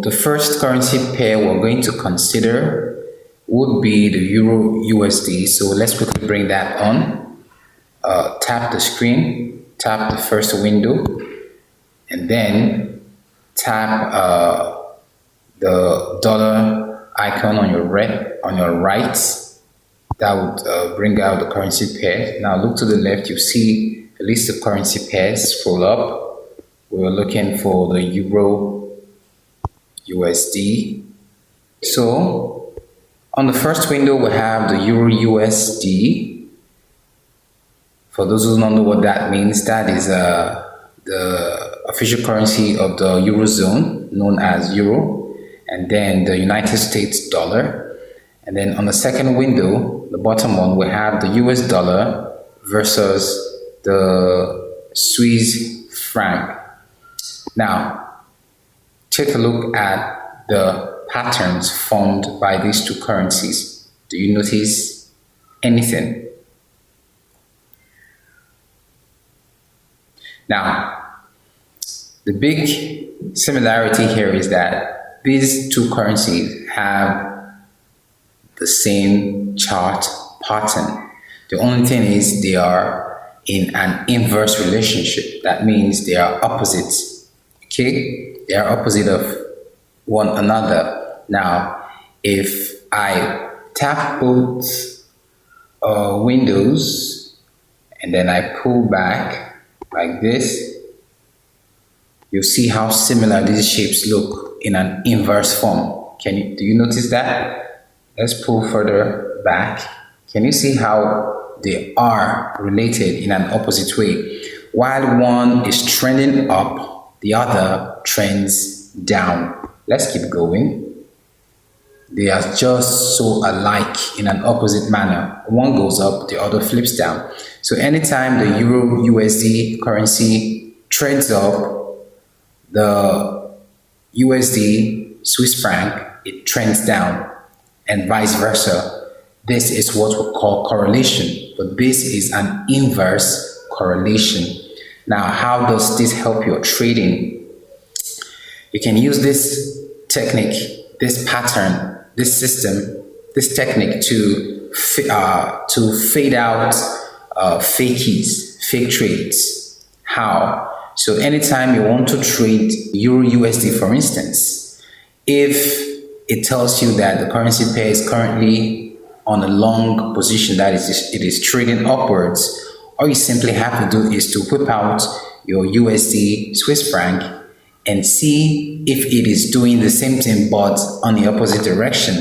The first currency pair we're going to consider would be the Euro USD. So let's quickly bring that on. Tap the screen, tap the first window, and then tap the dollar icon on your right. That would bring out the currency pair. Now look to the left, you see a list of currency pairs. Scroll up. We're looking for the Euro USD. So on the first window we have the Euro USD. For those who don't know what that means, that is the official currency of the Eurozone, known as Euro, and then the United States dollar. And then on the second window, the bottom one, we have the US dollar versus the Swiss franc. Now, take a look at the patterns formed by these two currencies. Do you notice anything? Now, the big similarity here is that these two currencies have the same chart pattern. The only thing is they are in an inverse relationship. That means they are opposites. Okay? They are opposite of one another. Now, if I tap both windows and then I pull back like this, you'll see how similar these shapes look in an inverse form. Do you notice that? Let's pull further back. Can you see how they are related in an opposite way? While one is trending up, the other trends down. Let's keep going. They are just so alike in an opposite manner. One goes up, the other flips down. So anytime the Euro USD currency trades up, the USD Swiss franc, it trends down, and vice versa. This is what we call correlation, but this is an inverse correlation. Now, how does this help your trading? You can use this technique, this pattern, this system, this technique to fade out fake trades. How? So anytime you want to trade Euro USD, for instance, if it tells you that the currency pair is currently on a long position, that is, it is trading upwards, all you simply have to do is to whip out your USD Swiss franc and see if it is doing the same thing but on the opposite direction.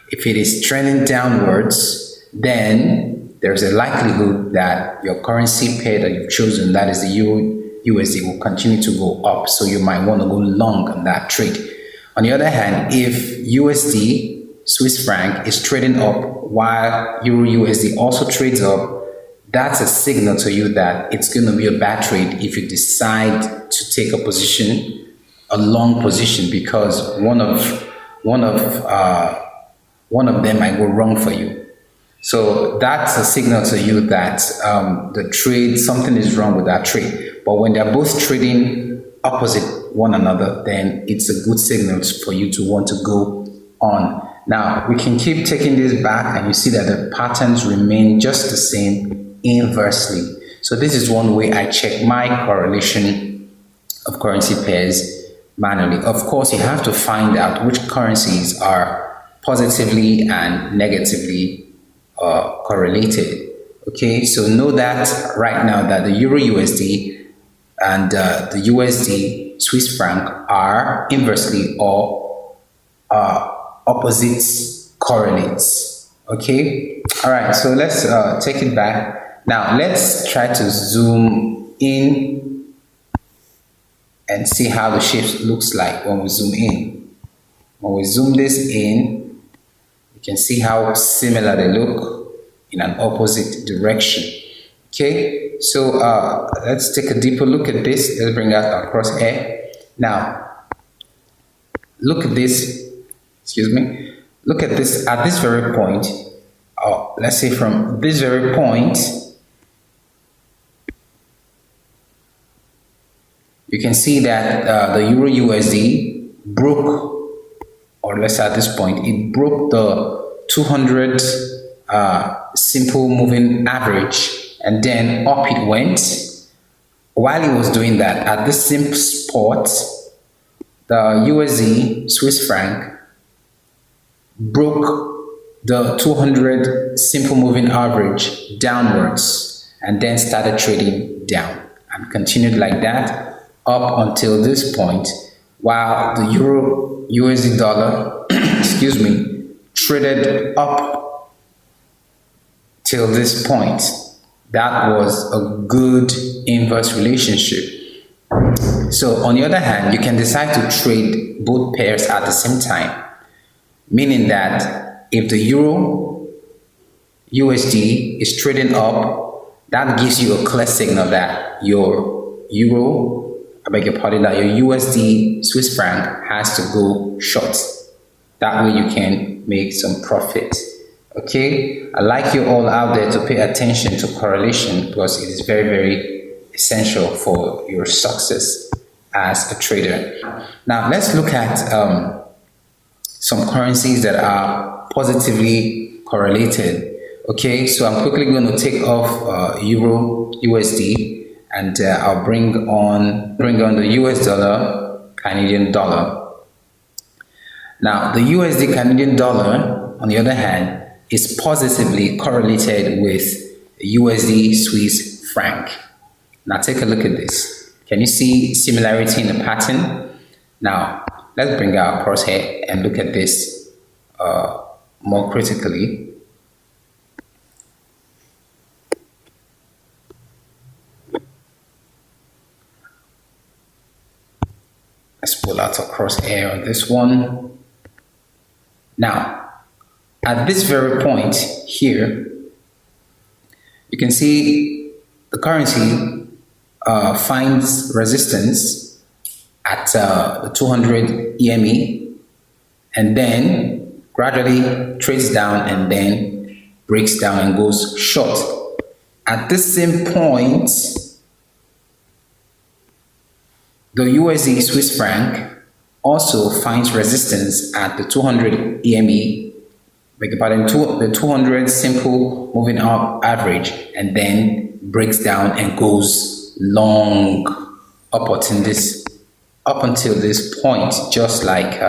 If it is trending downwards, then there's a likelihood that your currency pair that you've chosen, that is the Euro USD, will continue to go up. So you might want to go long on that trade. On the other hand, if USD Swiss franc is trading up while Euro USD also trades up, that's a signal to you that it's going to be a bad trade if you decide to take a position, a long position, because one of them might go wrong for you. So that's a signal to you that the trade, something is wrong with that trade. But when they're both trading opposite one another, then it's a good signal for you to want to go on. Now, we can keep taking this back and you see that the patterns remain just the same inversely. So this is one way I check my correlation of currency pairs manually. Of course, you have to find out which currencies are positively and negatively correlated. Okay, so know that right now that the Euro USD and the USD Swiss franc are inversely or opposite correlates. Okay, all right, so let's take it back. Now let's try to zoom in and see how the shape looks like when we zoom in. When we zoom this in, you can see how similar they look in an opposite direction. Okay, so let's take a deeper look at this. Let's bring out our crosshair. Now, look at this. Excuse me. Look at this at this very point. Let's say from this very point, you can see that the Euro USD broke or let's say at this point, it broke the 200 simple moving average, and then up it went. While it was doing that, at this same spot, the USD Swiss franc broke the 200 simple moving average downwards and then started trading down and continued like that up until this point, while the euro USD dollar excuse me, traded up till this point. That was a good inverse relationship. So on the other hand, you can decide to trade both pairs at the same time, meaning that if the euro USD is trading up, that gives you a clear signal that your that your USD Swiss franc has to go short. That way you can make some profit. Okay, I'd like you all out there to pay attention to correlation because it is very, very essential for your success as a trader. Now let's look at some currencies that are positively correlated. Okay, so I'm quickly going to take off Euro USD, and I'll bring on the US dollar, Canadian dollar. Now the USD Canadian dollar, on the other hand, is positively correlated with USD Swiss franc. Now take a look at this. Can you see similarity in the pattern? Now let's bring our crosshair and look at this more critically. Let's pull out a crosshair on this one. Now, at this very point here, you can see the currency finds resistance at the 200 EME and then gradually trades down and then breaks down and goes short. At this same point, the USD Swiss franc also finds resistance at the 200 EME, the 200 simple moving average, and then breaks down and goes long up until this point, just like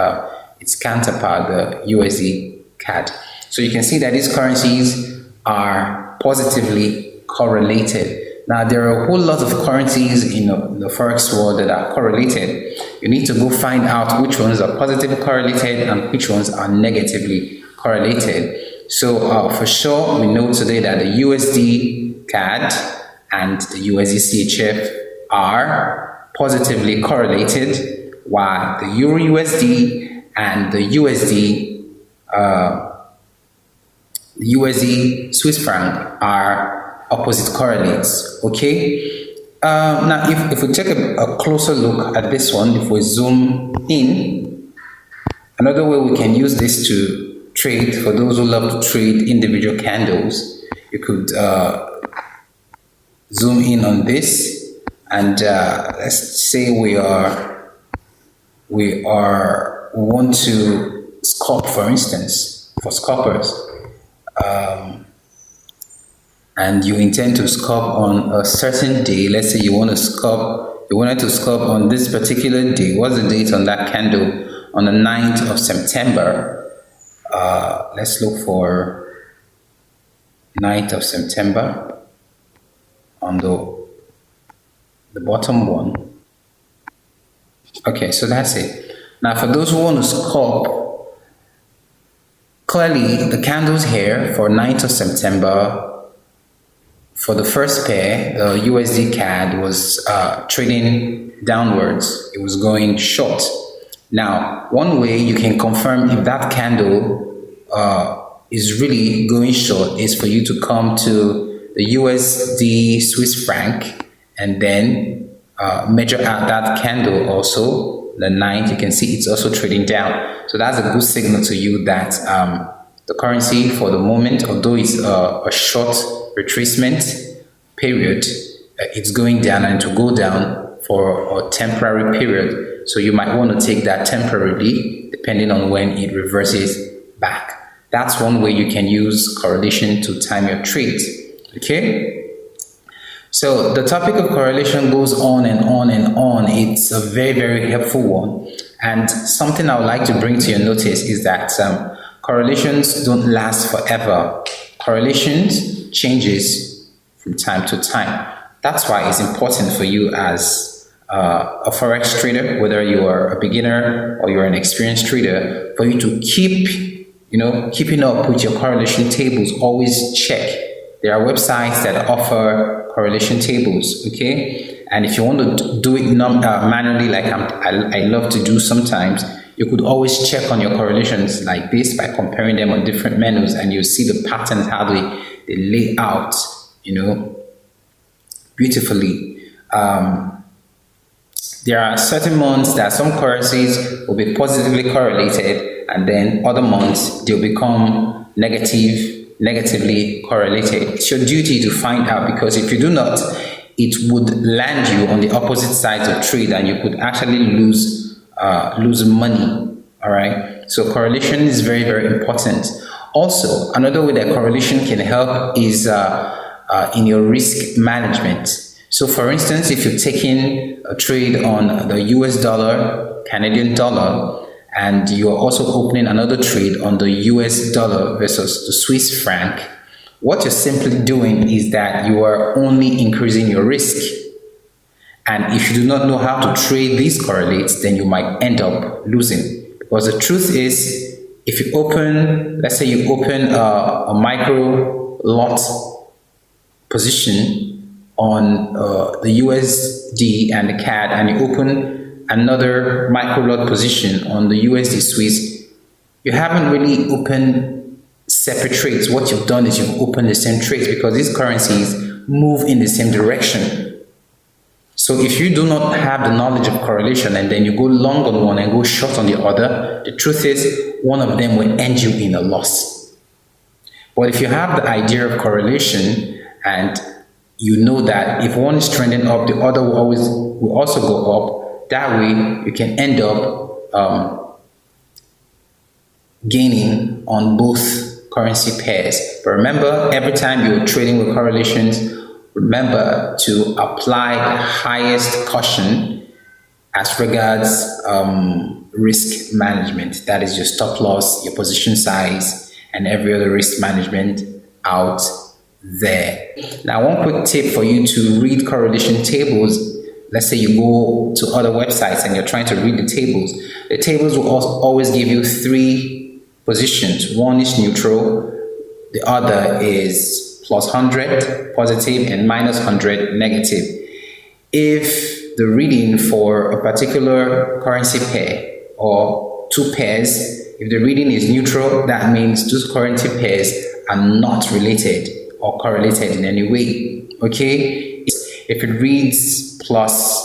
its counterpart, the USD CAD. So you can see that these currencies are positively correlated. Now, there are a whole lot of currencies in the Forex world that are correlated. You need to go find out which ones are positively correlated and which ones are negatively correlated. So for sure, we know today that the USD CAD and the USD CHF are positively correlated, while the Euro USD and the USD Swiss franc are opposite correlates. Okay. Now, if we take a closer look at this one, if we zoom in, another way we can use this to trade, for those who love to trade individual candles, you could zoom in on this, and let's say we want to scalp, for instance, for scalpers, and you intend to scalp on a certain day. Let's say you wanted to scalp on this particular day. What's the date on that candle? On the 9th of September. Let's look for 9th of September on the bottom one. Okay, so that's it. Now, for those who want to scalp, clearly the candles here for 9th of September, for the first pair, the USD CAD was trading downwards. It was going short. Now, one way you can confirm if that candle is really going short is for you to come to the USD Swiss franc and then measure out that candle also, the 9th. You can see it's also trading down. So that's a good signal to you that the currency for the moment, although it's a short retracement period, it's going down, and to go down for a temporary period. So you might want to take that temporarily depending on when it reverses back. That's one way you can use correlation to time your trades. Okay? So the topic of correlation goes on and on and on. It's a very, very helpful one. And something I would like to bring to your notice is that correlations don't last forever. Correlations changes from time to time. That's why it's important for you as a forex trader, whether you are a beginner or you're an experienced trader, for you to keeping up with your correlation tables. Always check. There are websites that offer correlation tables, okay? And if you want to do it manually, like I love to do sometimes, you could always check on your correlations like this by comparing them on different menus, and you'll see the patterns, how they lay out, beautifully. There are certain months that some currencies will be positively correlated, and then other months they'll become negatively correlated. It's your duty to find out, because if you do not, it would land you on the opposite sides of trade, and you could actually lose money. All right. So correlation is very, very important. Also, another way that correlation can help is in your risk management. So for instance, if you're taking a trade on the US dollar, Canadian dollar, and you're also opening another trade on the US dollar versus the Swiss franc, what you're simply doing is that you are only increasing your risk. And if you do not know how to trade these correlates, then you might end up losing. Because the truth is, if you open, let's say you open a micro lot position on the USD and the CAD, and you open another micro lot position on the USD Swiss, you haven't really opened separate trades. What you've done is you've opened the same trades, because these currencies move in the same direction. So if you do not have the knowledge of correlation, and then you go long on one and go short on the other, the truth is one of them will end you in a loss. But if you have the idea of correlation, and you know that if one is trending up, the other will also go up, that way you can end up gaining on both currency pairs. But remember, every time you're trading with correlations, remember to apply the highest caution as regards risk management. That is your stop loss, your position size, and every other risk management out there. Now, one quick tip for you to read correlation tables. Let's say you go to other websites and you're trying to read the tables. The tables will always give you three positions. One is neutral, the other is plus 100 positive and minus 100 negative. If the reading for a particular currency pair or two pairs, if the reading is neutral, that means those currency pairs are not related or correlated in any way. Okay? If it reads plus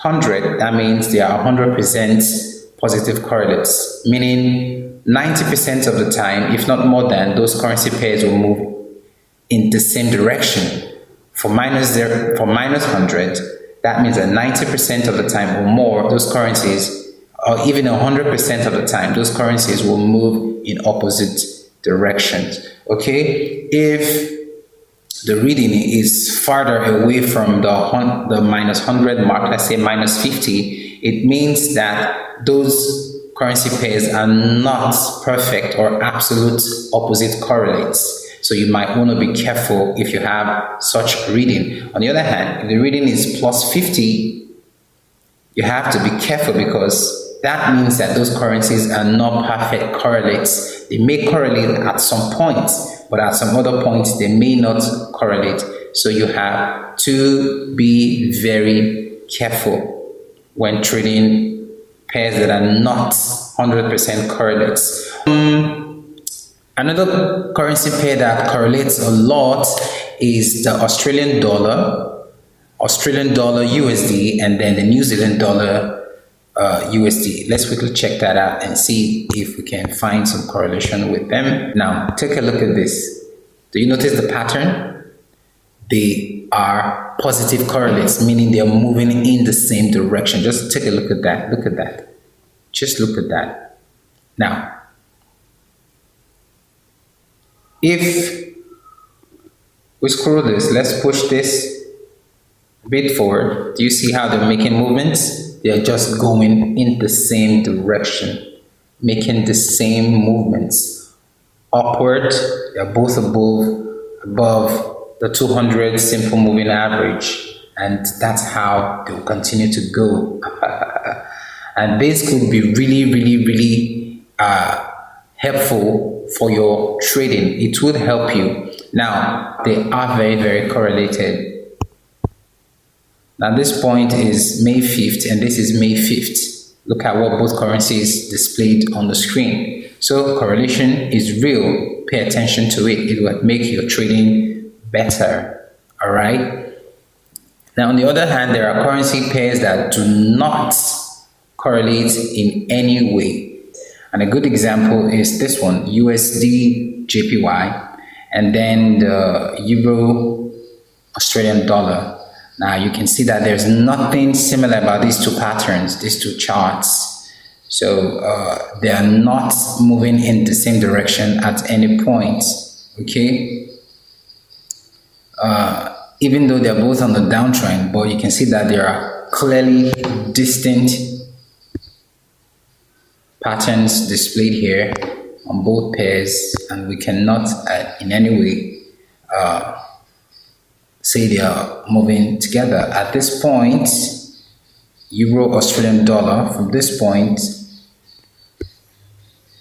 100, that means they are 100% positive correlates, meaning 90% of the time, if not more than, those currency pairs will move in the same direction. For minus 100, that means that 90% of the time or more, those currencies, or even 100% of the time, those currencies will move in opposite directions. Okay? If the reading is farther away from the minus 100 mark, let's say minus 50, it means that those currency pairs are not perfect or absolute opposite correlates. So you might want to be careful if you have such reading. On the other hand, if the reading is plus 50, you have to be careful, because that means that those currencies are not perfect correlates. They may correlate at some points, but at some other points they may not correlate. So you have to be very careful when trading pairs that are not 100% correlates. Another currency pair that correlates a lot is the Australian dollar USD, and then the New Zealand dollar USD. Let's quickly check that out and see if we can find some correlation with them. Now, take a look at this. Do you notice the pattern? The are positive correlates, meaning they are moving in the same direction. Just take a look at that. Look at that. Just look at that. Now, if we scroll this, let's push this a bit forward. Do you see how they're making movements? They're just going in the same direction, making the same movements. Upward, they're both above the 200 simple moving average, and that's how they'll continue to go. And this could be really helpful for your trading. It will help you. Now, they are very correlated. Now, this point is May 5th, and this is May 5th. Look at what both currencies displayed on the screen. So correlation is real. Pay attention to it. It will make your trading better. All right. Now, on the other hand, there are currency pairs that do not correlate in any way. And a good example is this one, USD JPY, and then the Euro Australian dollar. Now you can see that there's nothing similar about these two patterns, these two charts. So they are not moving in the same direction at any point, okay? Even though they're both on the downtrend, but you can see that there are clearly distinct patterns displayed here on both pairs, and we cannot in any way say they are moving together. At this point, Euro Australian dollar, from this point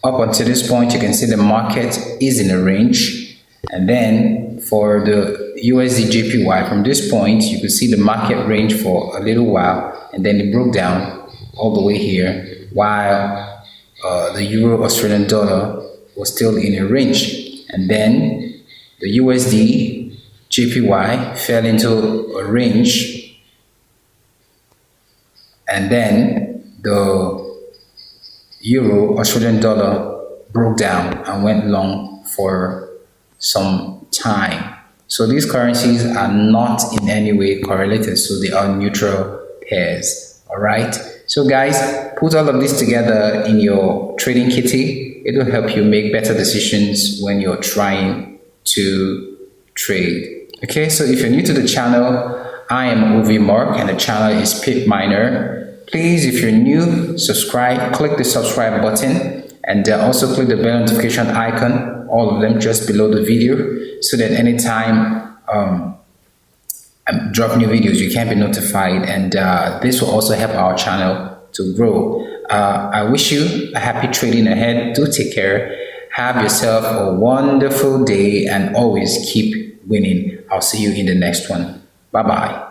up until this point, you can see the market is in a range. And then for the USD JPY, from this point, you could see the market range for a little while, and then it broke down all the way here, while the Euro Australian dollar was still in a range. And then the USD JPY fell into a range, and then the Euro Australian dollar broke down and went long for some time. So these currencies are not in any way correlated, so they are neutral pairs. All right. So guys, put all of this together in your trading kitty. It will help you make better decisions when you're trying to trade. Okay, so if you're new to the channel, I am Uvi Mark and the channel is Pip Miner. Please, if you're new, subscribe, click the subscribe button, and also click the bell notification icon, all of them just below the video, so that anytime I drop new videos, you can be notified, and this will also help our channel to grow. I wish you a happy trading ahead. Do take care. Have yourself a wonderful day and always keep winning. I'll see you in the next one. Bye-bye.